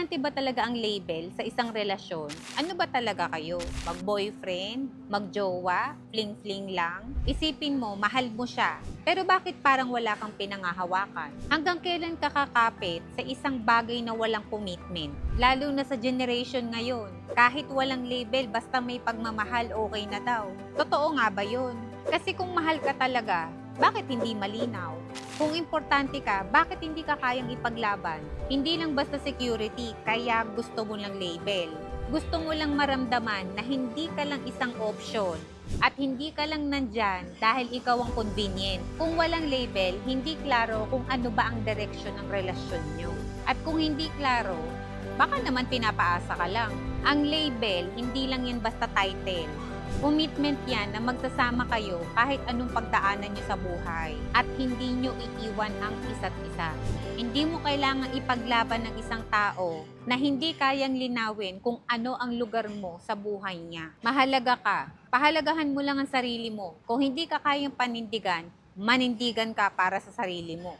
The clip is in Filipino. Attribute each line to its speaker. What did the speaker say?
Speaker 1: Importante ba talaga ang label sa isang relasyon? Ano ba talaga kayo? Mag-boyfriend? Mag-jowa? Fling-fling lang? Isipin mo, mahal mo siya. Pero bakit parang wala kang pinangahawakan? Hanggang kailan ka kakapit sa isang bagay na walang commitment? Lalo na sa generation ngayon. Kahit walang label, basta may pagmamahal, okay na daw. Totoo nga ba yun? Kasi kung mahal ka talaga, bakit hindi malinaw? Kung importante ka, bakit hindi ka kayang ipaglaban? Hindi lang basta security, kaya gusto mo lang label. Gusto mo lang maramdaman na hindi ka lang isang option at hindi ka lang nandyan dahil ikaw ang convenient. Kung walang label, hindi klaro kung ano ba ang direksyon ng relasyon nyo. At kung hindi klaro, baka naman pinapaasa ka lang. Ang label, hindi lang yan basta title. Commitment yan na magsasama kayo kahit anong pagdaanan nyo sa buhay at hindi nyo iiwan ang isa't isa. Hindi mo kailangang ipaglaban ng isang tao na hindi kayang linawin kung ano ang lugar mo sa buhay niya. Mahalaga ka. Pahalagahan mo lang ang sarili mo. Kung hindi ka kayang panindigan, manindigan ka para sa sarili mo.